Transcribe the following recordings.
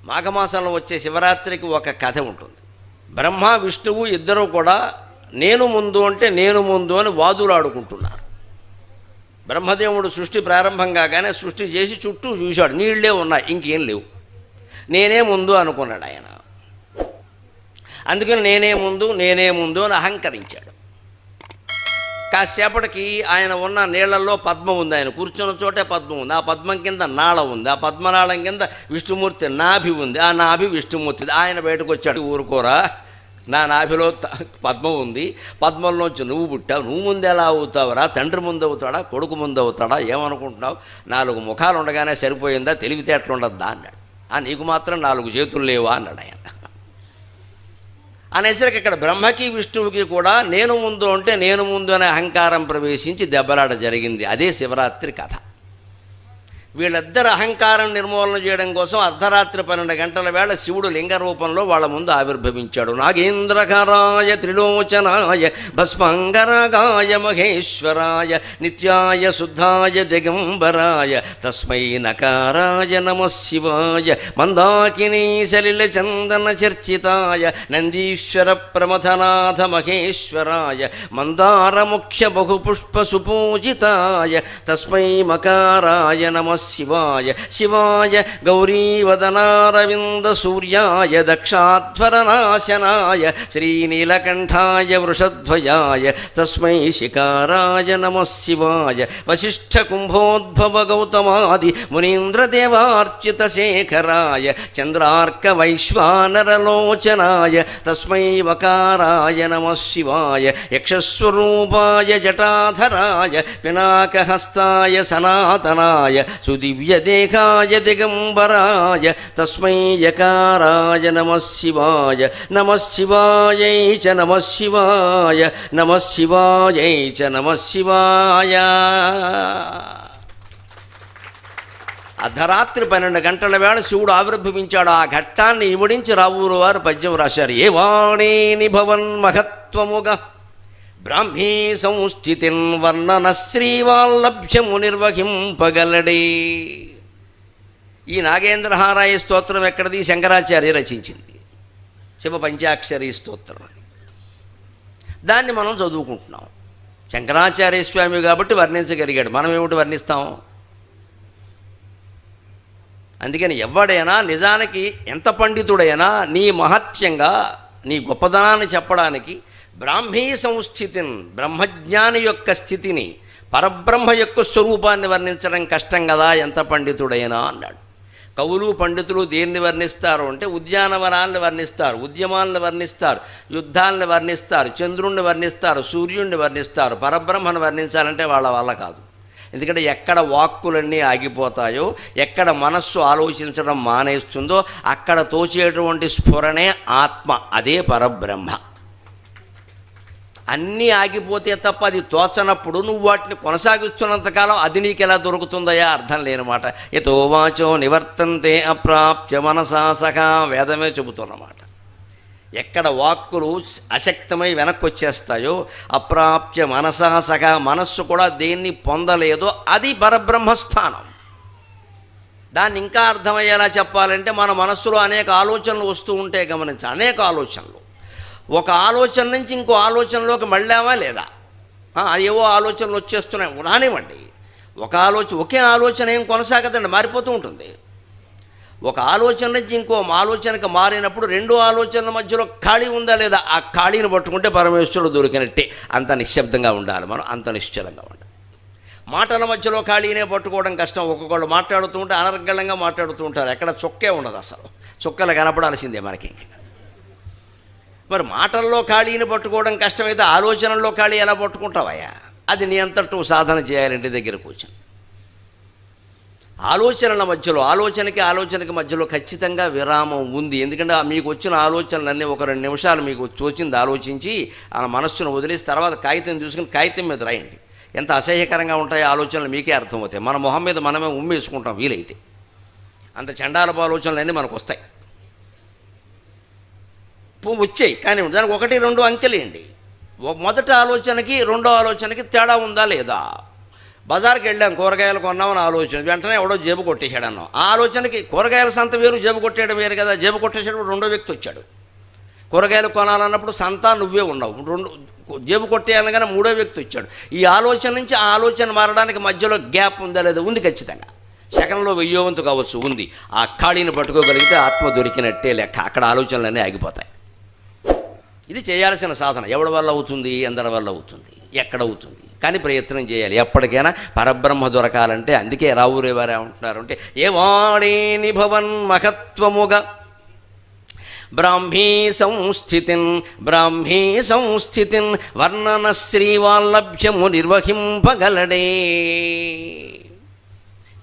మాఘమాసంలో వచ్చే శివరాత్రికి ఒక కథ ఉంటుంది. బ్రహ్మ విష్ణువు ఇద్దరూ కూడా నేను ముందు అంటే నేను ముందు అని వాదులాడుకుంటున్నారు. బ్రహ్మదేవుడు సృష్టి ప్రారంభం కాగానే సృష్టి చేసి చుట్టూ చూశాడు, నీళ్లే ఉన్నాయి, ఇంకేం లేవు. నేనే ముందు అనుకున్నాడు ఆయన. అందుకని నేనే ముందు అని అహంకరించాడు. కాసేపటికి ఆయన ఉన్న నీళ్లలో పద్మం ఉంది, ఆయన కూర్చున్న చోటే పద్మం ఉంది. ఆ పద్మం కింద నాళం ఉంది, ఆ పద్మనాళం కింద విష్ణుమూర్తి నాభి ఉంది, ఆ నాభి విష్ణుమూర్తిది. ఆయన బయటకు వచ్చాడు, ఊరుకోరా, నా నాభిలో పద్మం ఉంది, పద్మంలోంచి నువ్వు పుట్టావు, నువ్వు ముందు ఎలా అవుతావురా, తండ్రి ముందు అవుతాడా, కొడుకు ముందు అవుతాడా, ఏమనుకుంటున్నావు, 4 ముఖాలు ఉండగానే సరిపోయిందా, తెలివితేటలు ఉండద్దా అన్నాడు. నీకు మాత్రం 4 చేతులు లేవా అన్నాడు ఆయన. అనేసరికి ఇక్కడ బ్రహ్మకి విష్ణువుకి కూడా నేను ముందు అంటే నేను ముందు అనే అహంకారం ప్రవేశించి దెబ్బలాట జరిగింది. అదే శివరాత్రి కథ. వీళ్ళిద్దరు అహంకారం నిర్మూలన చేయడం కోసం అర్ధరాత్రి 12 గంటల వేళ శివుడు లింగ రూపంలో వాళ్ళ ముందు ఆవిర్భవించాడు. నాగేంద్రకరాయ త్రిలోచనాయ భస్మంగరాగాయ మహేశ్వరాయ నిత్యాయ శుద్ధాయ దిగంబరాయ తస్మై నకారాయ నమః శివాయ మందాకినీ సలిల చందన చర్చితాయ నందీశ్వర ప్రమథనాథ మహేశ్వరాయ మందార ముఖ్య బహుపుష్ప సుపూజితాయ తస్మై మకారాయ నమః శివాయ శివాయ గౌరీవదనారవింద సూర్యాయ దక్షాధ్వరనాశనాయ శ్రీనీలకంఠాయ వృషధ్వయాయ తస్మై శికారాయ నమః శివాయ వశిష్ఠ కుంభోద్భవ గౌతమాది మునీంద్రదేవార్చిత శేఖరాయ చంద్రార్క వైశ్వానరలోచనాయ తస్మై వకారాయ నమః శివాయ యక్షస్వరూపాయ జటాధరాయ పినాకహస్తాయ సనాతనాయ సుదివ్యదేహాయ దిగంబరాయ తస్మై యకారాయ నమః శివాయ నమః శివాయై చ నమః శివాయ నమః శివాయై చ నమః శివాయ. అర్ధరాత్రి 12 గంటల వేళ శివుడు ఆవిర్భవించాడు. ఆ ఘట్టాన్ని ఇముడించి రావూరు వారు పద్యం రాశారు. ఏ వాణేని భవన్ మహత్వముగా బ్రాహ్మీ సంస్థితిన్ వర్ణన శ్రీవాల్లభ్యము నిర్వహింపగలడే. ఈ నాగేంద్రహారాయ స్తోత్రం ఎక్కడిది? శంకరాచార్య రచించింది, శివ పంచాక్షరి స్తోత్రం అని. దాన్ని మనం చదువుకుంటున్నాం. శంకరాచార్య స్వామి కాబట్టి వర్ణించగలిగాడు, మనం ఏమిటి వర్ణిస్తాం? అందుకని ఎవడైనా నిజానికి ఎంత పండితుడైనా నీ మహత్యంగా నీ గొప్పదనాన్ని చెప్పడానికి బ్రాహ్మీ సంస్థితిని, బ్రహ్మజ్ఞాని యొక్క స్థితిని, పరబ్రహ్మ యొక్క స్వరూపాన్ని వర్ణించడం కష్టం కదా ఎంత పండితుడైనా అన్నాడు. కవులు పండితులు దేన్ని వర్ణిస్తారు అంటే ఉద్యానవనాలను వర్ణిస్తారు, ఉద్యమాలను వర్ణిస్తారు, యుద్ధాలను వర్ణిస్తారు, చంద్రుణ్ణి వర్ణిస్తారు, సూర్యుడిని వర్ణిస్తారు. పరబ్రహ్మను వర్ణించాలంటే వాళ్ళ వల్ల కాదు. ఎందుకంటే ఎక్కడ వాక్కులన్నీ ఆగిపోతాయో, ఎక్కడ మనస్సు ఆలోచించడం మానేస్తుందో అక్కడ తోచేటువంటి స్ఫురణే ఆత్మ, అదే పరబ్రహ్మ. అన్నీ ఆగిపోతే తప్ప అది తోచనప్పుడు నువ్వు వాటిని కొనసాగిస్తున్నంతకాలం అది నీకు ఎలా దొరుకుతుందయా? అర్థం లేనమాట. యతో వాచో నివర్తంతే అప్రాప్య మనసా సఖా, వేదమే చెబుతున్నమాట. ఎక్కడ వాక్కులు అశక్తమై వెనక్కి వచ్చేస్తాయో, అప్రాప్య మనసా సఖా, మనస్సు కూడా దేన్ని పొందలేదో అది పరబ్రహ్మస్థానం. దాన్ని ఇంకా అర్థమయ్యేలా చెప్పాలంటే మన మనస్సులో అనేక ఆలోచనలు వస్తూ ఉంటే గమనించాలి. అనేక ఆలోచనలు, ఒక ఆలోచన నుంచి ఇంకో ఆలోచనలోకి మళ్ళామా లేదా? ఏవో ఆలోచనలు వచ్చేస్తున్నాయి, రానివ్వండి. ఒకే ఆలోచన ఏం కొనసాగదండి, మారిపోతూ ఉంటుంది. ఒక ఆలోచన నుంచి ఇంకో ఆలోచనకు మారినప్పుడు 2 ఆలోచనల మధ్యలో ఖాళీ ఉందా లేదా? ఆ ఖాళీని పట్టుకుంటే పరమేశ్వరుడు దొరికినట్టే. అంత నిశ్శబ్దంగా ఉండాలి మనం, అంత నిశ్చలంగా ఉండాలి. మాటల మధ్యలో ఖాళీనే పట్టుకోవడం కష్టం. ఒక్కొక్కళ్ళు మాట్లాడుతూ ఉంటే అనర్గళంగా మాట్లాడుతూ ఉంటారు, ఎక్కడ చొక్కే ఉండదు, అసలు చొక్కలు కనపడాల్సిందే మనకి. మరి మాటల్లో ఖాళీని పట్టుకోవడం కష్టమైతే ఆలోచనల్లో ఖాళీ ఎలా పట్టుకుంటావయ్యా? అది నీ అంతటూ సాధన చేయాలి. ఇంటి దగ్గర కూర్చొని ఆలోచనల మధ్యలో, ఆలోచనకి మధ్యలో ఖచ్చితంగా విరామం ఉంది. ఎందుకంటే మీకు వచ్చిన ఆలోచనలన్నీ ఒక 2 నిమిషాలు మీకు తోచింది ఆలోచించి ఆ మనస్సును వదిలేసి తర్వాత కాగితం చూసుకుని కాగితం మీద రాయండి. ఎంత అసహ్యకరంగా ఉంటాయో ఆలోచనలు మీకే అర్థమవుతాయి. మన మొహం మీద మనమే ఉమ్మేసుకుంటాం వీలైతే. అంత చండాలపు ఆలోచనలన్నీ మనకు వస్తాయి, వచ్చాయి. కానీ దానికి 1, 2 అంకెలేయండి. మొదటి ఆలోచనకి రెండో ఆలోచనకి తేడా ఉందా లేదా? బజార్కి వెళ్ళాం, కూరగాయలు కొన్నామని ఆలోచన, వెంటనే ఎవడో జేబు కొట్టేశాడు అన్నాం. ఆ ఆలోచనకి కూరగాయల సంత వేరు, జేబు కొట్టేయడం వేరు కదా. జేబు కొట్టేసేటప్పుడు రెండో వ్యక్తి వచ్చాడు. కూరగాయలు కొనాలన్నప్పుడు సంత నువ్వే ఉన్నావు, జేబు కొట్టేయాలనగానే మూడో వ్యక్తి వచ్చాడు. ఈ ఆలోచన నుంచి ఆ ఆలోచన మారడానికి మధ్యలో గ్యాప్ ఉందా లేదా? ఉంది ఖచ్చితంగా. సెకండ్లో 1000వ వంతు కావచ్చు, ఉంది. ఆ ఖాళీని పట్టుకోగలిగితే ఆత్మ దొరికినట్టే లెక్క. అక్కడ ఆలోచనలన్నీ ఆగిపోతాయి. ఇది చేయాల్సిన సాధన. ఎవడి వల్ల అవుతుంది? అందరి వల్ల అవుతుంది. ఎక్కడవుతుంది? కానీ ప్రయత్నం చేయాలి. ఎప్పటికైనా పరబ్రహ్మ దొరకాలంటే. అందుకే రావురే వారు ఏమంటున్నారు అంటే, ఏ వాడేని భవన్ మహత్వముగా బ్రాహ్మీ సంస్థితిన్ వర్ణన శ్రీవాల్లభ్యము నిర్వహింపగలడే.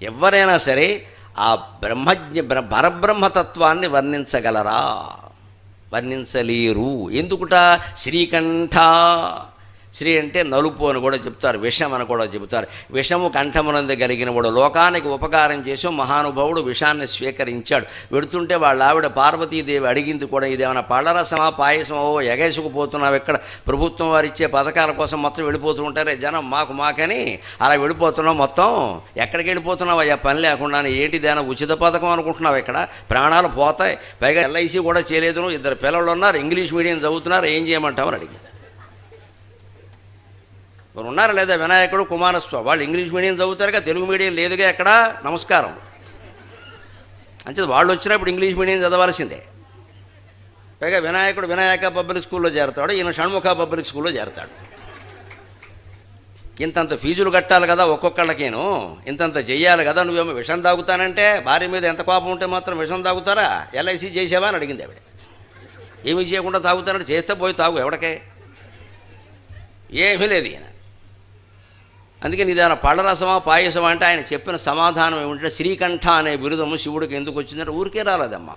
ఎవరైనా సరే ఆ పరబ్రహ్మతత్వాన్ని వర్ణించగలరా? వర్ణించలేరు. ఎందుకుట? శ్రీకంఠ. శ్రీ అంటే నలుపు అని కూడా చెప్తారు, విషం అని కూడా చెబుతారు. విషము కంఠమునందు కలిగిన వాడు, లోకానికి ఉపకారం చేసి మహానుభావుడు విషాన్ని స్వీకరించాడు. వెడుతుంటే వాళ్ళ ఆవిడ పార్వతీదేవి అడిగింది కూడా, ఇదేమైనా పళ్ళరసమా పాయసమో ఎగేసుకుపోతున్నావు, ఇక్కడ ప్రభుత్వం వారు ఇచ్చే పథకాల కోసం మొత్తం వెళ్ళిపోతూ ఉంటారే జనం, మాకని అలా వెళ్ళిపోతున్నావు, మొత్తం ఎక్కడికి వెళ్ళిపోతున్నావు అయ్యా పని లేకుండా? ఏంటిదేనా ఉచిత పథకం అనుకుంటున్నావు? ఇక్కడ ప్రాణాలు పోతాయి. పైగా ఎల్ఐసి కూడా చేయలేదు. 2 పిల్లలు ఉన్నారు, ఇంగ్లీష్ మీడియం చదువుతున్నారు, ఏం చేయమంటావు అని అడిగింది. మరి ఉన్నారా లేదా? వినాయకుడు, కుమారస్వామి వాళ్ళు ఇంగ్లీష్ మీడియం చదువుతారుగా, తెలుగు మీడియం లేదుగా ఎక్కడ. నమస్కారం. అంటే వాళ్ళు వచ్చినప్పుడు ఇంగ్లీష్ మీడియం చదవాల్సిందే. పైగా వినాయకుడు వినాయక పబ్లిక్ స్కూల్లో చేరతాడు, ఈయన షణ్ముఖ పబ్లిక్ స్కూల్లో చేరతాడు. ఇంతంత ఫీజులు కట్టాలి కదా ఒక్కొక్కళ్ళకేను, ఇంతంత చెయ్యాలి కదా. నువ్వేమో విషం తాగుతానంటే, భార్య మీద ఎంత కోపం ఉంటే మాత్రం విషం తాగుతారా? ఎల్ఐసి చేసావా అని అడిగింది ఆవిడ. ఏమీ చేయకుండా తాగుతానంటే, చేస్తే పోయి తాగు, ఎవడకే ఏమీ లేదు ఈయన. అందుకని ఇదేనా పళ్ళరసమా పాయసమా అంటే ఆయన చెప్పిన సమాధానం ఏమిటంటే, శ్రీకంఠ అనే బిరుదము శివుడికి ఎందుకు వచ్చిందంటే ఊరికే రాలేదమ్మా.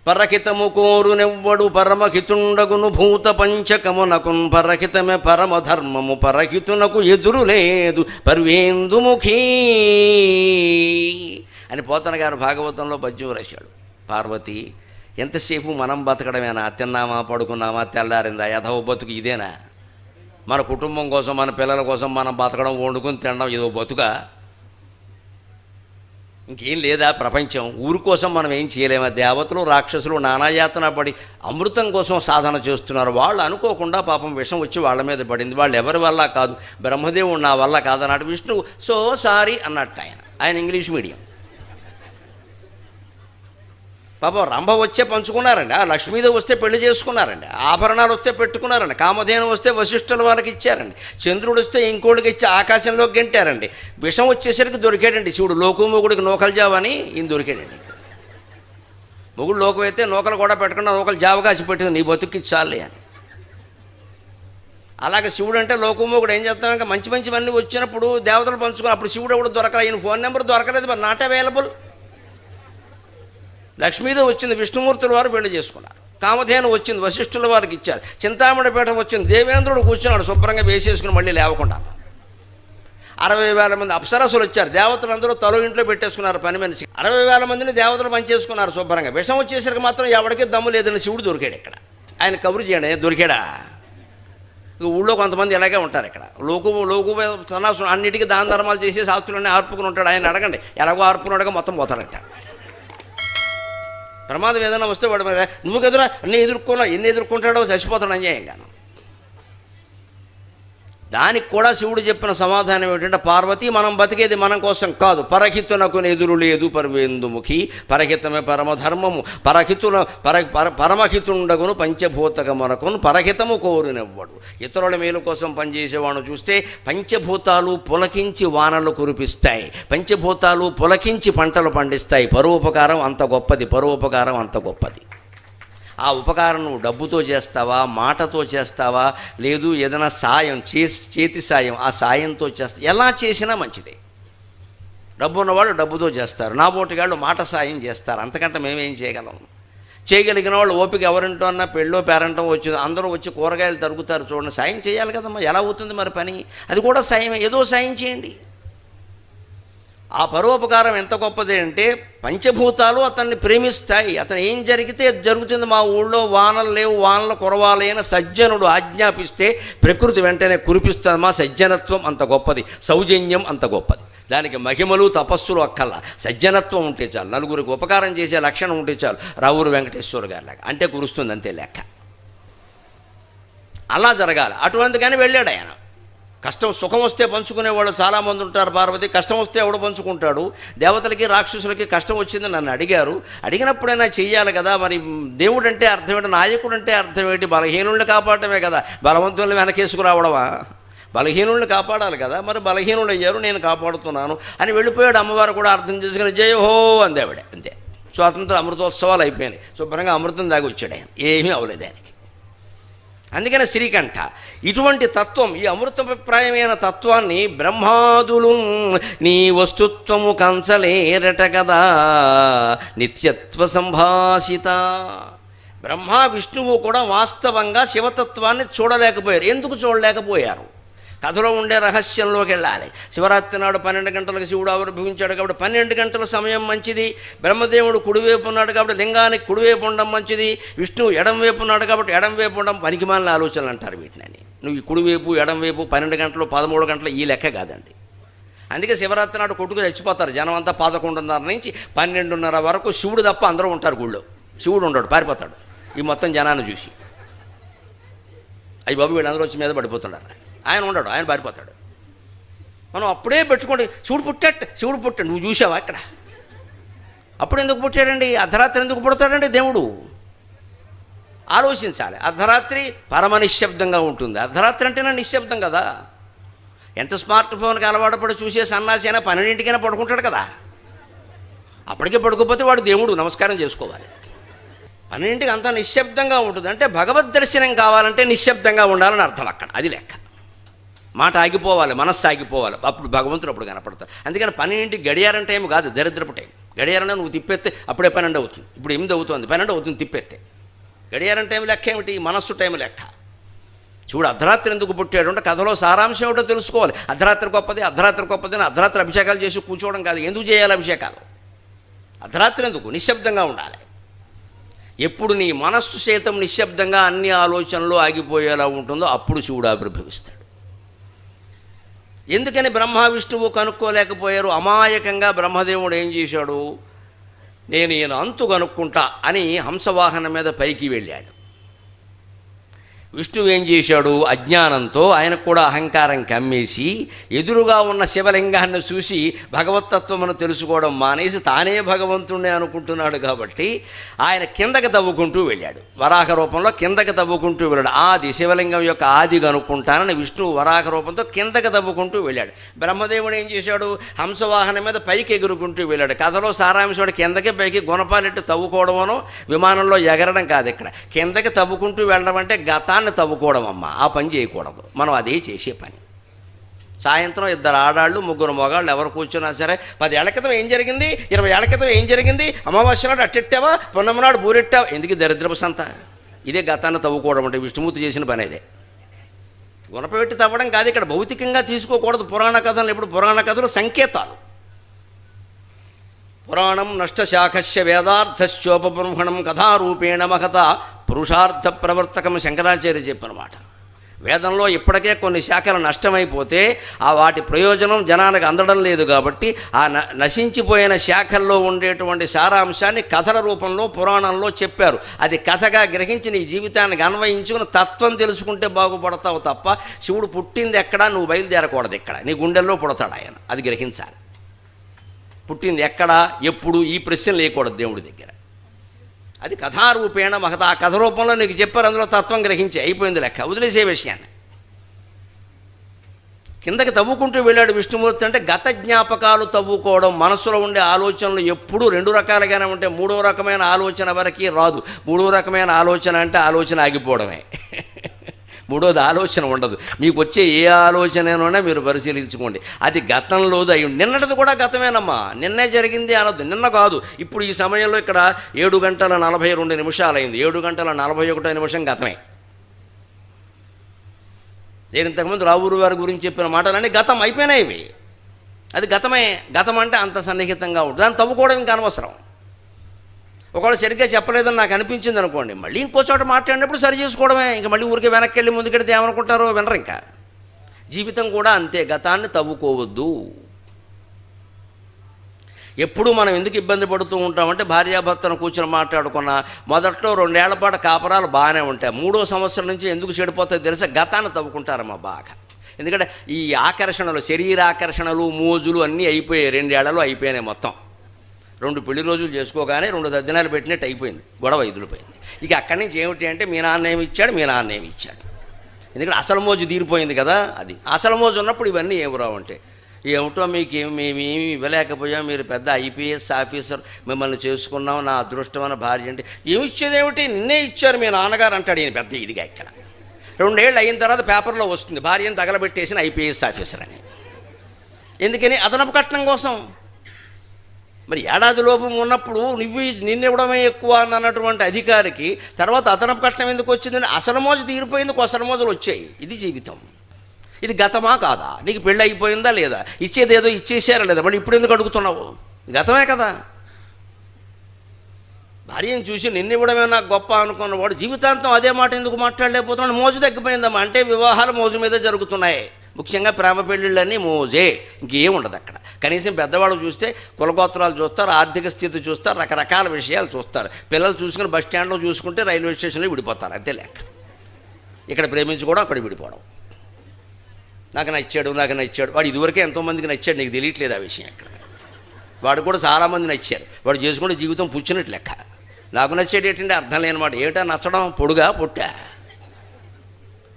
పరహితము కోరునెవ్వడు పరమహితుండగును భూత పంచకమునకున్ పరహితమే పరమధర్మము పరహితునకు ఎదురు లేదు పర్వేందుముఖీ అని పోతన గారు భాగవతంలో పద్యం రాశాడు. పార్వతి, ఎంతసేపు మనం బతకడమేనా? తిన్నామా, పడుకున్నామా, తెల్లారిందా, యథవ బతుకు ఇదేనా? మన కుటుంబం కోసం, మన పిల్లల కోసం మనం బతకడం, వండుకొని తినడం ఏదో బతుక? ఇంకేం లేదా ప్రపంచం? ఊరి కోసం మనం ఏం చేయలేమా? దేవతలు రాక్షసులు నానాయాతన పడి అమృతం కోసం సాధన చేస్తున్నారు. వాళ్ళు అనుకోకుండా పాపం విషం వచ్చి వాళ్ళ మీద పడింది. వాళ్ళు ఎవరి వల్ల కాదు, బ్రహ్మదేవుడు నా వల్ల కాదన్నాడు. విష్ణువు సో సారీ అన్నట్టు ఆయన ఇంగ్లీష్ మీడియం. పాపం రంభ వచ్చే పంచుకున్నారండి, ఆ లక్ష్మీదేవి వస్తే పెళ్లి చేసుకున్నారండి, ఆభరణాలు వస్తే పెట్టుకున్నారండి, కామధేను వస్తే వశిష్ఠుల వారికి ఇచ్చారండి, చంద్రుడు వస్తే ఇంకోటికి ఇచ్చి ఆకాశంలోకి గెంటారండి. విషం వచ్చేసరికి దొరికాడండి శివుడు. లోకుమొగుడికి నూకలు జావని ఈయన దొరికాడండి. మొగుడు లోకం అయితే నూకలు కూడా పెట్టకుండా నూకలు జావకాసి పెట్టింది, నీ బతుక్కి చాలే అని. అలాగే శివుడు అంటే లోకుమొగుడు ఏం చేస్తాం, ఇంకా మంచి మంచివన్నీ వచ్చినప్పుడు దేవతలు పంచుకుని, అప్పుడు శివుడు ఎవడు దొరకలేదు, ఈయన ఫోన్ నెంబర్ దొరకలేదు, మరి నాట్ అవైలబుల్. లక్ష్మీదేవి వచ్చింది, విష్ణుమూర్తుల వారు పెళ్లి చేసుకున్నారు. కామధేను వచ్చింది, వశిష్ఠుల వారికి ఇచ్చారు. చింతామణి పీఠం వచ్చింది, దేవేంద్రుడు కూర్చున్నాడు శుభ్రంగా వేసేసుకుని మళ్ళీ లేవకుండా. 60,000 మంది అప్సరసులు వచ్చారు, దేవతలు అందరూ తల ఇంట్లో పెట్టేసుకున్నారు పని మనిషి. 60,000 మందిని దేవతలు పనిచేసుకున్నారు శుభ్రంగా. విషం వచ్చేసరికి మాత్రం ఎవరికి దమ్ము లేదని శివుడు దొరికాడు. ఇక్కడ ఆయన కబురు చేయండి, దొరికాడా? ఊళ్ళో కొంతమంది ఇలాగే ఉంటారు. ఇక్కడ లోకు సన్నాసులు అన్నిటికీ దాన ధర్మాలు చేసి శాస్త్రులన్నీ ఆర్పుకుని ఉంటాడు. ఆయన అడగండి, ఎలాగో ఆర్పుకున్నాడుగా మొత్తం పోతాడట. ప్రమాదం ఏదైనా వస్తే వాడు మరి నువ్వు కదరా అన్నీ ఎదుర్కొన్నావు, ఎన్ని ఎదుర్కొంటాడో చచ్చిపోతాడు అన్యాయంగాను. దానికి కూడా శివుడు చెప్పిన సమాధానం ఏమిటంటే, పార్వతి మనం బతికేది మనం కోసం కాదు, పరహితునకు ఎదురు లేదు పర్వేందుముఖి, పరహితమే పరమధర్మము పరమహితుండగును పంచభూతకమునకును పరహితము కోరునెవ్వడు. ఇతరుల మేలు కోసం పనిచేసేవాడు చూస్తే పంచభూతాలు పులకించి వానలు కురిపిస్తాయి, పంచభూతాలు పులకించి పంటలు పండిస్తాయి. పరోపకారం అంత గొప్పది, పరోపకారం అంత గొప్పది. ఆ ఉపకారం నువ్వు డబ్బుతో చేస్తావా, మాటతో చేస్తావా, లేదు ఏదైనా సాయం చేతి సాయం ఆ సాయంతో చేస్తా, ఎలా చేసినా మంచిదే. డబ్బు ఉన్నవాళ్ళు డబ్బుతో చేస్తారు, నా బోటిగాళ్ళు మాట సాయం చేస్తారు. అంతకంటే మేమేం చేయగలం? చేయగలిగిన వాళ్ళు ఓపిక ఎవరింటో అన్నా పెళ్ళో పేరంటం వచ్చి అందరూ వచ్చి కూరగాయలు తరుగుతారు చూడండి, సాయం చేయాలి కదమ్మా. ఎలా అవుతుంది మరి పని? అది కూడా సాయమే, ఏదో సాయం చేయండి. ఆ పరోపకారం ఎంత గొప్పది అంటే పంచభూతాలు అతన్ని ప్రేమిస్తాయి. అతను ఏం జరిగితే అది జరుగుతుంది. మా ఊళ్ళో వానలు లేవు, వానలు కురవాలైన సజ్జనుడు ఆజ్ఞాపిస్తే ప్రకృతి వెంటనే కురిపిస్తుంది. మా సజ్జనత్వం అంత గొప్పది, సౌజన్యం అంత గొప్పది. దానికి మహిమలు తపస్సులు అక్కల్లా, సజ్జనత్వం ఉంటే చాలు, నలుగురికి ఉపకారం చేసే లక్షణం ఉంటే చాలు. రావూరు వెంకటేశ్వర గారి లాగా అంటే కురుస్తుంది అంతే లెక్క. అలా జరగాలి. అటువంటిగానే వెళ్ళాడు ఆయన. కష్టం సుఖం వస్తే పంచుకునేవాళ్ళు చాలామంది ఉంటారు. పార్వతి కష్టం వస్తే ఎవడు పంచుకుంటాడు? దేవతలకి రాక్షసులకి కష్టం వచ్చిందని నన్ను అడిగారు. అడిగినప్పుడైనా చెయ్యాలి కదా. మరి దేవుడు అంటే అర్థం ఏంటి, నాయకుడు అంటే అర్థం ఏంటి? బలహీనుల్ని కాపాడటమే కదా, బలవంతుల్ని వెనకేసుకురావడమా? బలహీనుల్ని కాపాడాలి కదా. మరి బలహీనులు అయ్యారు, నేను కాపాడుతున్నాను అని వెళ్ళిపోయాడు. అమ్మవారు కూడా అర్థం చేసుకుని జయ హో అందేవిడ అంతే. స్వాతంత్ర అమృతోత్సవాలు అయిపోయినాయి. శుభ్రంగా అమృతం దాగి వచ్చాడు ఆయన, ఏమీ అవ్వలేదు ఆయనకి. అందుకని శ్రీకంఠ ఇటువంటి తత్వం, ఈ అమృతప్రాయమైన తత్వాన్ని బ్రహ్మాదులు నీ వస్తుత్వము కంచలేరట కదా నిత్యత్వ సంభాషిత. బ్రహ్మ విష్ణువు కూడా వాస్తవంగా శివతత్వాన్ని చూడలేకపోయారు. ఎందుకు చూడలేకపోయారు? కథలో ఉండే రహస్యంలోకి వెళ్ళాలి. శివరాత్రి నాడు 12 గంటలకు శివుడు ఆవిర్భవించాడు కాబట్టి 12 గంటల సమయం మంచిది. బ్రహ్మదేవుడు కుడివైపు ఉన్నాడు కాబట్టి లింగానికి కుడివైపు ఉండడం మంచిది. విష్ణువు ఎడంవైపు ఉన్నాడు కాబట్టి ఎడంవైపు ఉండడం పనికిమాలిన ఆలోచనలు అంటారు వీటిని. నువ్వు కుడివైపు ఎడంవైపు 12 గంటలు 13 గంటలు ఈ లెక్క కాదండి. అందుకే శివరాత్రి నాడు కొట్టుకు చచ్చిపోతారు జనం అంతా. 11:30 నుంచి 12:30 వరకు శివుడు తప్ప అందరూ ఉంటారు గుళ్ళో. శివుడు ఉండడు, పారిపోతాడు ఈ మొత్తం జనాన్ని చూసి. అయ్యి బాబు వీళ్ళందరూ వచ్చి మీద పడిపోతున్నారు. ఆయన ఉండడు, ఆయన పారిపోతాడు. మనం అప్పుడే పెట్టుకోండి శివుడు పుట్టాడు నువ్వు చూసావా అక్కడ? అప్పుడు ఎందుకు పుట్టాడండి? అర్ధరాత్రి ఎందుకు పుడతాడండి దేవుడు? ఆలోచించాలి. అర్ధరాత్రి పరమ నిశ్శబ్దంగా ఉంటుంది. అర్ధరాత్రి అంటేనే నిశ్శబ్దం కదా. ఎంత స్మార్ట్ ఫోన్కి అలవాటు పడి చూసే సన్నాసి అయినా 12ంటికైనా పడుకుంటాడు కదా. అప్పటికే పడుకోకపోతే వాడు దేవుడు, నమస్కారం చేసుకోవాలి. 12ంటికి అంతా నిశ్శబ్దంగా ఉంటుంది. అంటే భగవద్ దర్శనం కావాలంటే నిశ్శబ్దంగా ఉండాలని అర్థం అక్కడ. అది లెక్క. మాట ఆగిపోవాలి, మనస్సు ఆగిపోవాలి, అప్పుడు భగవంతుడు అప్పుడు కనపడతాడు. అందుకని 12ంటికి గడియారం టైం కాదు, దరిద్రపు టైం. గడియారం నువ్వు తిప్పేస్తే అప్పుడే 12 అవుతుంది. ఇప్పుడు 8 అవుతుంది, 12 అవుతుంది తిప్పేస్తే. గడియారం టైం లెక్క ఏమిటి? మనస్సు టైం లెక్క. చూడు అర్ధరాత్రి ఎందుకు పుట్టాడు అంటే కథలో సారాంశం ఏమిటో తెలుసుకోవాలి. అర్ధరాత్రి గొప్పది అని అర్ధరాత్రి అభిషేకాలు చేసి కూర్చోవడం కాదు. ఎందుకు చేయాలి అభిషేకాలు? అర్ధరాత్రి ఎందుకు? నిశ్శబ్దంగా ఉండాలి. ఎప్పుడు నీ మనస్సు సైతం నిశ్శబ్దంగా అన్ని ఆలోచనలు ఆగిపోయేలా ఉంటుందో అప్పుడు శివుడు ఆవిర్భవిస్తాడు. ఎందుకని బ్రహ్మ విష్ణువు కనుక్కోలేకపోయారు? అమాయకంగా బ్రహ్మదేవుడు ఏం చేశాడు? నేను ఈయన అంతు కనుక్కుంటా అని హంసవాహనం మీద పైకి వెళ్ళాడు. విష్ణువు ఏం చేశాడు? అజ్ఞానంతో ఆయనకు కూడా అహంకారం కమ్మేసి ఎదురుగా ఉన్న శివలింగాన్ని చూసి భగవత్తత్వమును తెలుసుకోవడం మానేసి తానే భగవంతుణ్ణి అనుకుంటున్నాడు. కాబట్టి ఆయన కిందకి తవ్వుకుంటూ వెళ్ళాడు. వరాహ రూపంలో కిందకి తవ్వుకుంటూ వెళ్ళాడు. ఆది శివలింగం యొక్క ఆది కనుక్కుంటానని విష్ణువు వరాహ రూపంతో కిందకి తవ్వుకుంటూ వెళ్ళాడు. బ్రహ్మదేవుడు ఏం చేశాడు? హంసవాహనం మీద పైకి ఎగురుకుంటూ వెళ్ళాడు. కథలో సారాంశం కిందకి పైకి గుణపాలెట్టు తవ్వుకోవడమనో విమానంలో ఎగరడం కాదు. ఇక్కడ కిందకి తవ్వుకుంటూ వెళ్ళడం అంటే గతాన్ని తవ్వుకోవడం అమ్మ. ఆ పని చేయకూడదు. మనం అదే చేసే పని. సాయంత్రం 2 ఆడాళ్ళు 3 మగాళ్ళు ఎవరు కూర్చున్నా సరే 10 ఏళ్ల క్రితం ఏం జరిగింది, 20 ఏళ్ల క్రితం ఏం జరిగింది, అమావాస్య నాడు అట్టెట్టావా, పున్నమ నాడు బూరెట్టావా, ఎందుకు దరిద్రపు సంత? ఇదే గతాన్ని తవ్వుకోవడం అంటే విష్ణుమూర్తి చేసిన పని. అదే గుణపెట్టి తవ్వడం కాదు. ఇక్కడ భౌతికంగా తీసుకోకూడదు. పురాణ కథలు ఎప్పుడు పురాణ కథలు సంకేతాలు. పురాణం నష్టశాఖస్య వేదార్థశ్చోపబ్రహ్మణం కథారూపేణ మహత పురుషార్థ ప్రవర్తకం శంకరాచార్య చెప్పినమాట. వేదంలో ఇప్పటికే కొన్ని శాఖలు నష్టమైపోతే ఆ వాటి ప్రయోజనం జనానికి అందడం లేదు. కాబట్టి ఆ నశించిపోయిన శాఖల్లో ఉండేటువంటి సారాంశాన్ని కథల రూపంలో పురాణంలో చెప్పారు. అది కథగా గ్రహించి నీ జీవితానికి అన్వయించుకుని తత్వం తెలుసుకుంటే బాగుపడతావు తప్ప శివుడు పుట్టింది ఎక్కడా నువ్వు బయలుదేరకూడదు. ఇక్కడ నీ గుండెల్లో పుడతాడు ఆయన. అది గ్రహించాలి. పుట్టింది ఎక్కడ, ఎప్పుడు, ఈ ప్రశ్న లేకూడదు దేవుడి దగ్గర. అది కథారూపేణ మహత. ఆ కథ రూపంలో నీకు చెప్పారు, అందులో తత్వం గ్రహించి అయిపోయింది లెక్క. వదిలేసే విషయాన్ని. కిందకి తవ్వుకుంటూ వెళ్ళాడు విష్ణుమూర్తి. అంటే గత జ్ఞాపకాలు తవ్వుకోవడం. మనసులో ఉండే ఆలోచనలు ఎప్పుడూ 2 రకాలుగానే ఉంటే 3వ రకమైన ఆలోచన వరకు రాదు. 3వ రకమైన ఆలోచన అంటే ఆలోచన ఆగిపోవడమే. 3వది ఆలోచన ఉండదు. మీకు వచ్చే ఏ ఆలోచనైనా మీరు పరిశీలించుకోండి. అది గతంలోది అయ్యి నిన్నటిది కూడా గతమేనమ్మా. నిన్నే జరిగింది అనొద్దు. నిన్న కాదు, ఇప్పుడు ఈ సమయంలో ఇక్కడ 7:42 అయింది. 7:41 గతమే. నేను ఇంతకుముందు రావూరు వారి గురించి చెప్పిన మాటలన్నీ గతం అయిపోయినాయి. ఇవి అది గతమే. గతం అంటే అంత సన్నిహితంగా ఉంటుంది, దాన్ని తవ్వుకోవడం ఇంకా అనవసరం. ఒకవేళ సరిగ్గా చెప్పలేదని నాకు అనిపించింది అనుకోండి, మళ్ళీ ఇంకో చోట మాట్లాడినప్పుడు సరి చేసుకోవడమే. ఇంకా మళ్ళీ ఊరికి వెనక్కి వెళ్ళి ముందుకెడితే ఏమనుకుంటారో వినరు. ఇంకా జీవితం కూడా అంతే, గతాన్ని తవ్వుకోవద్దు. ఎప్పుడు మనం ఎందుకు ఇబ్బంది పడుతూ ఉంటామంటే, భార్యాభర్తను కూర్చొని మాట్లాడుకున్న మొదట్లో 2 ఏళ్ల పాటు కాపరాలు బాగానే ఉంటాయి, 3వ సంవత్సరం నుంచి ఎందుకు చెడిపోతాయో తెలిసే గతాన్ని తవ్వుకుంటారమ్మా బాగా. ఎందుకంటే ఈ ఆకర్షణలు, శరీర ఆకర్షణలు, మోజులు అన్నీ అయిపోయాయి. 2 ఏళ్లలో అయిపోయినాయి మొత్తం. 2 పెళ్లి రోజులు చేసుకోగానే 2 దద్దినాలు పెట్టినట్టు అయిపోయింది, గొడవ ఎదురుపోయింది. ఇక అక్కడి నుంచి ఏమిటి అంటే, మీ నాన్న ఏమి ఇచ్చాడు, మీ నాన్న ఏమి ఇచ్చాడు. ఎందుకంటే అసలు మోజు తీరిపోయింది కదా. అది అసలు మోజు ఉన్నప్పుడు ఇవన్నీ ఏమి రావు. అంటే ఏమిటో మేమేమి ఇవ్వలేకపోయాం, మీరు పెద్ద ఐపీఎస్ ఆఫీసర్, మిమ్మల్ని చేసుకున్నాం, నా అదృష్టమైన భార్య అంటే ఏమి ఇచ్చేదేమిటి, నిన్నే ఇచ్చారు మీ నాన్నగారు అంటాడు ఈయన పెద్ద ఇదిగా. ఇక్కడ 2 ఏళ్ళు అయిన తర్వాత పేపర్లో వస్తుంది, భార్యను తగలబెట్టేసిన ఐపీఎస్ ఆఫీసర్ అని. ఎందుకని? అదనపు కట్నం కోసం. మరి ఏడాది లోపం ఉన్నప్పుడు నిన్నివ్వడమే ఎక్కువ అన్నటువంటి అధికారికి తర్వాత అదనపు కట్నం ఎందుకు వచ్చిందని అసలు మోజు తీరిపోయింది, కొసలు మోజులు వచ్చాయి. ఇది జీవితం. ఇది గతమా కాదా? నీకు పెళ్ళి అయిపోయిందా లేదా? ఇచ్చేదేదో ఇచ్చేసారా లేదా? మరి ఇప్పుడు ఎందుకు అడుగుతున్నావు? గతమే కదా. భార్యను చూసి నిన్నివ్వడమే నాకు గొప్ప అనుకున్నవాడు జీవితాంతం అదే మాట ఎందుకు మాట్లాడలేకపోతున్నాడు? మోజు తగ్గిపోయిందమ్మా. అంటే వివాహాలు మోజు మీదే జరుగుతున్నాయి. ముఖ్యంగా ప్రేమ పెళ్ళిళ్ళన్నీ మోజే, ఇంకేం ఉండదు అక్కడ. కనీసం పెద్దవాళ్ళు చూస్తే కులగోత్రాలు చూస్తారు, ఆర్థిక స్థితి చూస్తారు, రకరకాల విషయాలు చూస్తారు. పిల్లలు చూసుకుని బస్ స్టాండ్లో చూసుకుంటే రైల్వే స్టేషన్లో విడిపోతారు, అంతే లెక్క. ఇక్కడ ప్రేమించుకోవడం, అక్కడ విడిపోవడం. నాకు నచ్చాడు, నాకు నచ్చాడు. వాడు ఇదివరకే ఎంతోమందికి నచ్చాడు, నీకు తెలియట్లేదు ఆ విషయం. అక్కడ వాడు కూడా చాలామంది నచ్చారు. వాడు చేసుకుంటే జీవితం పుచ్చినట్టు లెక్క. నాకు నచ్చాడు ఏంటంటే అర్థం లేనమాట. ఏమిటా నచ్చడం? పొడుగా పొట్టా?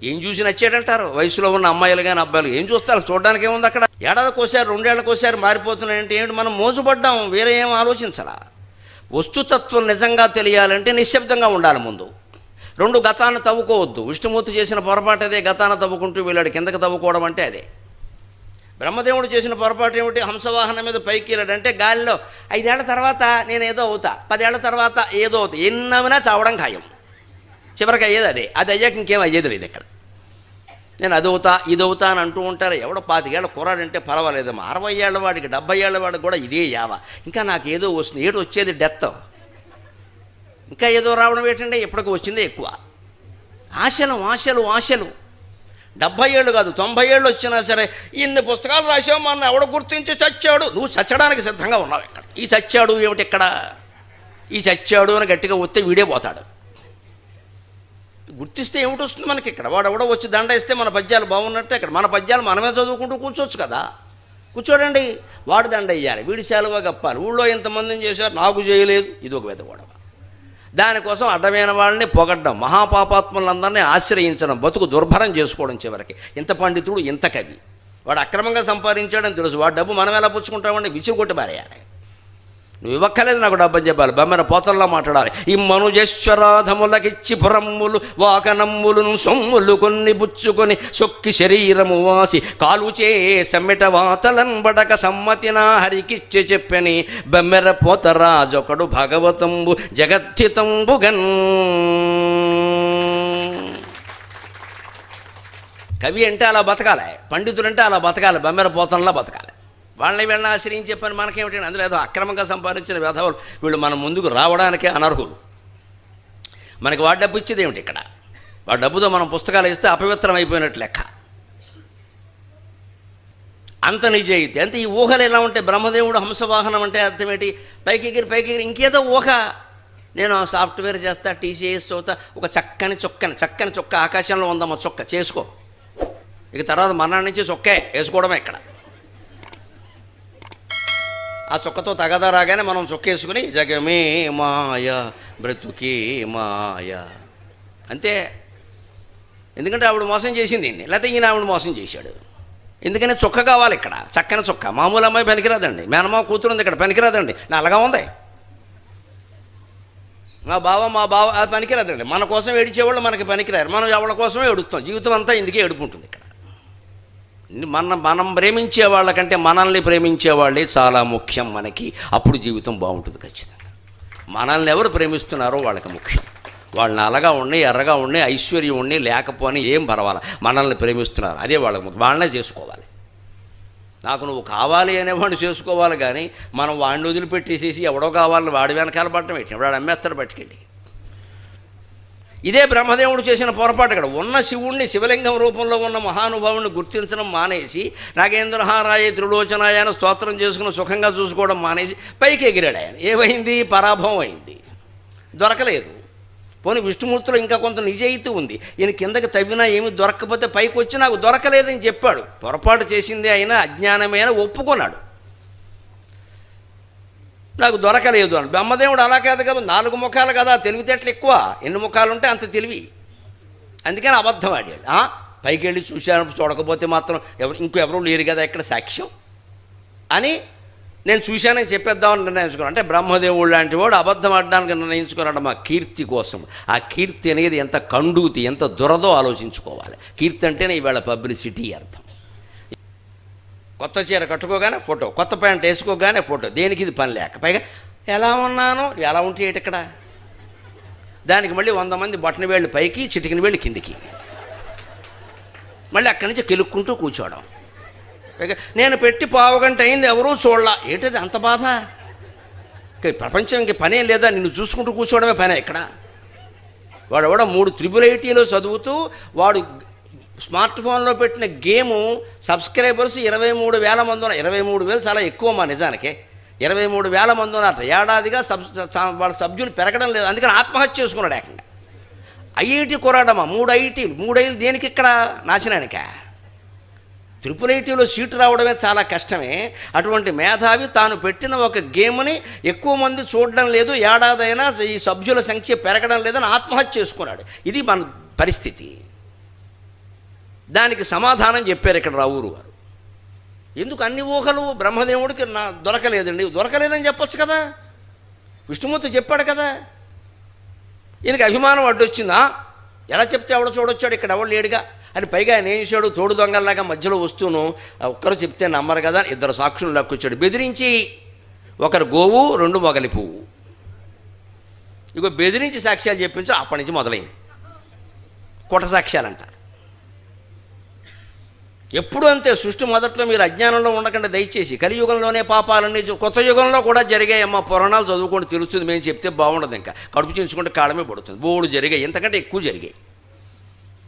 ఏం చూసి నచ్చాడంటారు? వయసులో ఉన్న అమ్మాయిలు కానీ అబ్బాయిలు ఏం చూస్తారు? చూడడానికి ఏముంది అక్కడ? ఏడాదికోసారి 2 ఏళ్లకోసారి మారిపోతున్నాయంటే ఏమిటి? మనం మోజుపడ్డాం, వేరే ఏం ఆలోచించాలా? వస్తుతత్వం నిజంగా తెలియాలంటే నిశ్శబ్దంగా ఉండాలి ముందు. 2 గతాన్ని తవ్వుకోవద్దు. విష్ణుమూర్తి చేసిన పొరపాటు అదే, గతాన్ని తవ్వుకుంటూ వెళ్ళాడు. కిందకి తవ్వుకోవడం అంటే అదే. బ్రహ్మదేవుడు చేసిన పొరపాటు ఏమిటి? హంసవాహనం మీద పైకి వెళ్ళాడంటే గాలిలో 5 ఏళ్ల తర్వాత నేను ఏదో అవుతా, 10 ఏళ్ల తర్వాత ఏదో అవుతా, ఎన్నమైనా చావడం ఖాయం. చివరికి అయ్యేది అదే. అది అయ్యాక ఇంకేం అయ్యేది లేదు. ఇక్కడ నేను అదవుతా ఇదవుతా అని అంటూ ఉంటారు. ఎవడో 25 ఏళ్ల కుర్రాడంటే పర్వాలేదమ్మా, 60 ఏళ్ల వాడికి 70 ఏళ్ల వాడికి కూడా ఇదే యావ. ఇంకా నాకు ఏదో వస్తుంది, ఏదో వచ్చేది డెత్, ఇంకా ఏదో రావడం ఏంటంటే ఎప్పటికి వచ్చిందే ఎక్కువ. ఆశలు ఆశలు ఆశలు. 70 ఏళ్ళు కాదు 90 ఏళ్ళు వచ్చినా సరే ఇన్ని పుస్తకాలు రాసావు, మన ఎవడ గుర్తించి చచ్చాడు. నువ్వు చచ్చడానికి సిద్ధంగా ఉన్నావు. ఇక్కడ ఈ చచ్చాడు ఏమిటి? ఇక్కడ ఈ చచ్చాడు అని గట్టిగా వస్తే వీడే పోతాడు. గుర్తిస్తే ఏమిటి వస్తుంది మనకి? ఇక్కడ వాడు ఎవడో వచ్చి దండ ఇస్తే మన పద్యాలు బాగున్నట్టే. ఇక్కడ మన పద్యాలు మనమే చదువుకుంటూ కూర్చోవచ్చు కదా. కూర్చోడండి, వాడు దండ ఇయ్యాలి, వీడి శాలువా కప్పాలి. ఊళ్ళో ఎంతమందిని చేశారు, నాకు చేయలేదు. ఇది ఒక వెద గొడవ. దానికోసం అడ్డమైన వాళ్ళని పొగడ్డం, మహాపాపాత్ములందరినీ ఆశ్రయించడం, బతుకు దుర్భరం చేసుకోవడం. చివరికి ఇంత పండితుడు, ఇంత కవి, వాడు అక్రమంగా సంపాదించాడని తెలుసు. వాడు డబ్బు మనం ఎలా పుచ్చుకుంటామంటే విసిగొట్టి పారేయాలి. నువ్వు ఇవ్వక్కలేదు నాకు డబ్బు అని చెప్పాలి, బమ్మెర పోతల్లో మాట్లాడాలి. ఈ మనుజేశ్వరాధములకిచ్చి పురమ్ములు వాకనమ్ములను సొమ్ములు కొన్ని పుచ్చుకొని సొక్కి శరీరము వాసి కాలుచే సమ్మెట వాతలన్ బడక సమ్మతిన హరికిచ్చి చెప్పని బమ్మెర పోతరాజొకడు భగవతంబు జగద్ధితంబుగన్. కవి అంటే అలా బతకాలి, పండితుడంటే అలా బతకాలి, బమ్మెర పోతంలా బతకాలి. వాళ్ళని వీళ్ళని ఆశ్రయించి చెప్పని మనకేమిటండి? అందులో ఏదో అక్రమంగా సంపాదించిన వ్యధవులు వీళ్ళు మన ముందుకు రావడానికే అనర్హులు. మనకి వాడు డబ్బు ఇచ్చేది ఏమిటి? ఇక్కడ వాడు డబ్బుతో మనం పుస్తకాలు ఇస్తే అపవిత్రం అయిపోయినట్టు లెక్క. అంత నిజాయితీ. అంతే. ఈ ఊహలు ఎలా ఉంటే, బ్రహ్మదేవుడు హంసవాహనం అంటే అర్థం ఏంటి? పైకి ఎగిరి ఇంకేదో ఊహ. నేను సాఫ్ట్వేర్ చేస్తా, టీసీఎస్ చదువుతా, ఒక చక్కని చొక్క ఆకాశంలో ఉందమ్మా, చొక్క చేసుకో. ఇక తర్వాత మన్నాడి నుంచి చొక్కే వేసుకోవడమే. ఇక్కడ ఆ చొక్కతో తగదా రాగానే మనం చొక్కేసుకుని జగమే మాయ బ్రతుకే మాయ అంతే. ఎందుకంటే ఆవిడ మోసం చేసింది ఈయన్ని, లేకపోతే ఈయన ఆవిడ మోసం చేశాడు. ఎందుకని చొక్క కావాలి ఇక్కడ, చక్కని చొక్క. మామూలు అమ్మాయి పనికిరాదండి, మేనమావ కూతురు ఉంది ఇక్కడ, పనికిరాదండి, నల్లగా ఉంది. మా బావ అది పనికిరాదండి. మన కోసం ఏడిచేవాళ్ళు మనకి పనికిరారు, మనం ఎవరి కోసమే ఏడుస్తాం. జీవితం అంతా ఇందుకే ఏడుపుంటుంది. ఇక్కడ మనం ప్రేమించే వాళ్ళకంటే మనల్ని ప్రేమించే వాళ్ళే చాలా ముఖ్యం మనకి. అప్పుడు జీవితం బాగుంటుంది ఖచ్చితంగా. మనల్ని ఎవరు ప్రేమిస్తున్నారో వాళ్ళకి ముఖ్యం. వాళ్ళని అలగా ఉండి, ఎర్రగా ఉండి, ఐశ్వర్యం ఉండి, లేకపోని ఏం పర్వాలా, మనల్ని ప్రేమిస్తున్నారు, అదే వాళ్ళకి ముఖ్యం. వాళ్ళనే చేసుకోవాలి. నాకు నువ్వు కావాలి అనేవాడిని చేసుకోవాలి, కానీ మనం వాడిని వదిలిపెట్టేసేసి ఎవడో కావాలని వాడి వెనకాల పడటం ఏంటి, వాడు అమ్మేస్తాడు పట్టుకెళ్ళి. ఇదే బ్రహ్మదేవుడు చేసిన పొరపాటు. ఇక్కడ ఉన్న శివుణ్ణి, శివలింగం రూపంలో ఉన్న మహానుభావుని గుర్తించడం మానేసి నాగేంద్రహారాయ త్రిలోచనాయ అని స్తోత్రం చేసుకుని సుఖంగా చూసుకోవడం మానేసి పైకి ఎగిరాడు ఆయన. ఏమైంది? పరాభవం అయింది, దొరకలేదు. పోనీ విష్ణుమూర్తిలో ఇంకా కొంత నిజాయితీ ఉంది. ఈయన కిందకి తవ్వినా ఏమి దొరకకపోతే పైకి వచ్చి నాకు దొరకలేదని చెప్పాడు. పొరపాటు చేసింది అయినా అజ్ఞానమే అని ఒప్పుకున్నాడు, నాకు దొరకలేదు అని. బ్రహ్మదేవుడు అలా కాదు కదా, 4 ముఖాలు కదా, తెలివితేటలు ఎక్కువ. ఎన్ని ముఖాలు ఉంటే అంత తెలివి. అందుకని అబద్ధం ఆడాడు. పైకి వెళ్ళి చూశాను, చూడకపోతే మాత్రం ఇంకెవరూ లేరు కదా ఇక్కడ సాక్ష్యం అని నేను చూశానని చెప్పేద్దామని నిర్ణయించుకున్నాను. అంటే బ్రహ్మదేవుడు లాంటి వాడు అబద్ధం ఆడడానికి నిర్ణయించుకున్నాడు మా కీర్తి కోసం. ఆ కీర్తి అనేది ఎంత కండూతి, ఎంత దురదో ఆలోచించుకోవాలి. కీర్తి అంటేనే ఇవాళ పబ్లిసిటీ అర్థం. కొత్త చీర కట్టుకోగానే ఫోటో, కొత్త ప్యాంట్ వేసుకోగానే ఫోటో, దేనికి ఇది పని లేక. పైగా ఎలా ఉన్నాను, ఎలా ఉంటే ఏటి ఇక్కడ, దానికి మళ్ళీ 100 మంది బొట్టన వేళ్ళు పైకి, చిటికిన వేళ్ళు కిందికి, మళ్ళీ అక్కడి నుంచి కెలుక్కుంటూ కూర్చోవడం. పైగా నేను పెట్టి 1/2 గంట అయింది ఎవరూ చూడలా, ఏంటది అంత బాధ? ప్రపంచం ఇంక పనేం లేదా, నిన్ను చూసుకుంటూ కూర్చోవడమే పనే ఇక్కడ. వాడు ఎవడో 3 IIITలో చదువుతూ వాడు స్మార్ట్ ఫోన్లో పెట్టిన గేము సబ్స్క్రైబర్స్ 23,000 మంది ఉన్నారు. 23,000 చాలా ఎక్కువ మా నిజానికి. 23,000 మంది ఉన్నారు. ఏడాదిగా వాళ్ళ సభ్యులు పెరగడం లేదు. అందుకని ఆత్మహత్య చేసుకున్నాడు ఏకంగా. ఐఐటి కొరాడమ్మా, 3 ఐఐటీలు, 3 ఐలు దేనికి ఇక్కడ నాశనానిక? IIITలో సీటు రావడమే చాలా కష్టమే. అటువంటి మేధావి తాను పెట్టిన ఒక గేమ్ని ఎక్కువ మంది చూడడం లేదు, ఏడాదైనా ఈ సభ్యుల సంఖ్య పెరగడం లేదని ఆత్మహత్య చేసుకున్నాడు. ఇది మన పరిస్థితి. దానికి సమాధానం చెప్పారు ఇక్కడ రావూరు వారు. ఎందుకు అన్ని ఊహలు? బ్రహ్మదేవుడికి దొరకలేదండి, దొరకలేదని చెప్పొచ్చు కదా, విష్ణుమూర్తి చెప్పాడు కదా. ఈయనకి అభిమానం అడ్డొచ్చిందా? ఎలా చెప్తే ఎవడో చూడొచ్చాడు, ఇక్కడ ఎవడు లేడుగా అని. పైగా ఆయన ఏం చేశాడు, తోడు దొంగల్లాగా మధ్యలో వస్తూను ఒక్కరు చెప్తే నమ్మరు కదా, 2 సాక్షులు లక్కొచ్చాడు బెదిరించి. ఒకరు గోవు, 2 మొగలి పువ్వు. ఇగో బెదిరించి సాక్ష్యాలు చెప్పించి అప్పటి నుంచి మొదలైంది కుట సాక్ష్యాలు అంటారు. ఎప్పుడు అంతే, సృష్టి మొదట్లో మీరు అజ్ఞానంలో ఉండకండి దయచేసి. కలియుగంలోనే పాపాలన్నీ, కొత్త యుగంలో కూడా జరిగాయమ్మా. పురాణాలు చదువుకొని తెలుస్తుంది, మేము చెప్తే బాగుండదు. ఇంకా కడుపు చించుకుంటే కాడమే పడుతుంది. బోడు జరిగాయి, ఇంతకంటే ఎక్కువ జరిగాయి.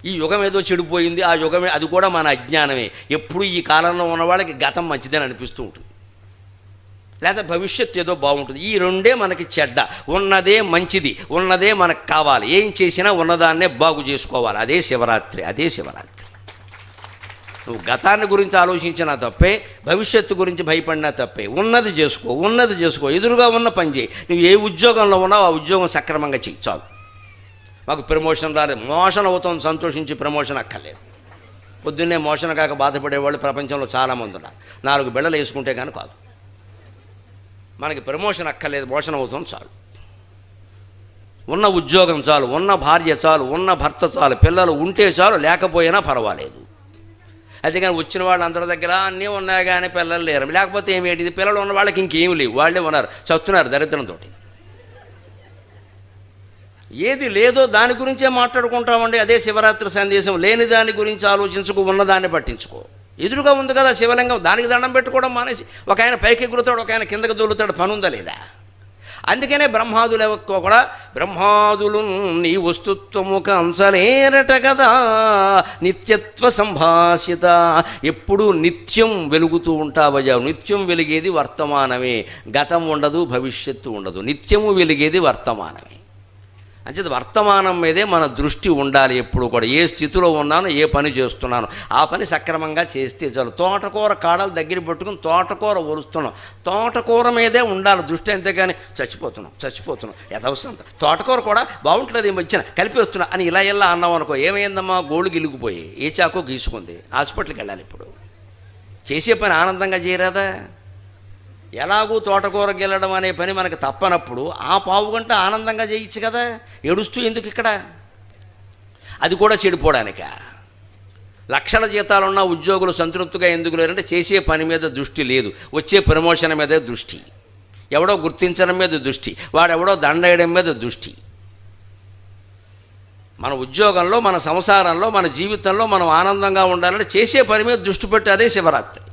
ఈ యుగం ఏదో చెడిపోయింది, ఆ యుగమే, అది కూడా మన అజ్ఞానమే. ఎప్పుడు ఈ కాలంలో ఉన్న వాళ్ళకి గతం మంచిదని అనిపిస్తూ ఉంటుంది, లేదా భవిష్యత్తు ఏదో బాగుంటుంది. ఈ రెండే మనకి చెడ్డ. ఉన్నదే మంచిది, ఉన్నదే మనకు కావాలి. ఏం చేసినా ఉన్నదాన్నే బాగు చేసుకోవాలి. అదే శివరాత్రి, అదే శివరాత్రి. నువ్వు గతాన్ని గురించి ఆలోచించినా తప్పే, భవిష్యత్తు గురించి భయపడినా తప్పే. ఉన్నది చేసుకో, ఉన్నది చేసుకో, ఎదురుగా ఉన్న పని చేయి. నువ్వు ఏ ఉద్యోగంలో ఉన్నావు ఆ ఉద్యోగం సక్రమంగా చెయ్యి చాలు. మాకు ప్రమోషన్ రాలేదు, మోషన్ అవుతుంది సంతోషించి, ప్రమోషన్ అక్కర్లేదు. పొద్దున్నే మోషన్ కాక బాధపడేవాళ్ళు ప్రపంచంలో చాలామంది ఉన్నారు. 4 బిళ్ళలు వేసుకుంటే కానీ కాదు. మనకి ప్రమోషన్ అక్కర్లేదు, మోషన్ అవుతుంది చాలు. ఉన్న ఉద్యోగం చాలు, ఉన్న భార్య చాలు, ఉన్న భర్త చాలు, పిల్లలు ఉంటే చాలు, లేకపోయినా పర్వాలేదు. అందుకని వచ్చిన వాళ్ళు అందరి దగ్గర అన్నీ ఉన్నాయి కానీ పిల్లలు లేరు. లేకపోతే ఏమేంటిది, పిల్లలు ఉన్న వాళ్ళకి ఇంకేమి లేవు, వాళ్ళే ఉన్నారు, చస్తున్నారు దరిద్రంతో. ఏది లేదో దాని గురించే మాట్లాడుకుంటామండి. అదే శివరాత్రి సందేశం. లేని దాని గురించి ఆలోచించుకో, ఉన్నదాన్ని పట్టించుకో. ఎదురుగా ఉంది కదా శివలింగం, దానికి దండం పెట్టుకోవడం మానేసి ఒక ఆయన పైకి ఎగురుతాడు, ఒక ఆయన కిందకి దొరుకుతాడు, పని ఉందా లేదా? అందుకనే బ్రహ్మాదులు కూడా, బ్రహ్మాదులు నీ వస్తుత్వముక అంచలేరట కదా నిత్యత్వ సంభాషిత. ఎప్పుడూ నిత్యం వెలుగుతూ ఉంటావయ్యా. నిత్యం వెలిగేది వర్తమానమే, గతం ఉండదు, భవిష్యత్తు ఉండదు. నిత్యము వెలిగేది వర్తమానమే. అంచేది వర్తమానం మీదే మన దృష్టి ఉండాలి ఎప్పుడు కూడా. ఏ స్థితిలో ఉన్నానో, ఏ పని చేస్తున్నాను, ఆ పని సక్రమంగా చేస్తే చాలు. తోటకూర కాడలు దగ్గర పెట్టుకుని తోటకూర ఒలుస్తున్నాం, తోటకూర మీదే ఉండాలి దృష్టి. అంతేగాని చచ్చిపోతున్నాం యథవసంత తోటకూర కూడా బాగుంటుంది ఏమి వచ్చిన కలిపేస్తున్నా అని ఇలా అన్నాం అనుకో, ఏమైందమ్మా, గోళ్ళు గిలుగుపోయి ఏ చాకో గీసుకుంది, హాస్పిటల్కి వెళ్ళాలి. ఇప్పుడు చేసే పని ఆనందంగా చేయరాదా? ఎలాగూ తోటకూర గెలడం అనే పని మనకు తప్పనప్పుడు ఆ 1/2 గంట ఆనందంగా చేయొచ్చు కదా. ఏడుస్తూ ఎందుకు ఇక్కడ? అది కూడా చెడిపోవడానిక. లక్షల జీతాలున్న ఉద్యోగులు సంతృప్తిగా ఎందుకు లేరంటే చేసే పని మీద దృష్టి లేదు, వచ్చే ప్రమోషన్ మీదే దృష్టి, ఎవడో గుర్తించడం మీద దృష్టి, వాడెవడో దండేయడం మీద దృష్టి. మన ఉద్యోగంలో, మన సంసారంలో, మన జీవితంలో మనం ఆనందంగా ఉండాలంటే చేసే పని మీద దృష్టి పెట్టి, అదే శివరాత్రి.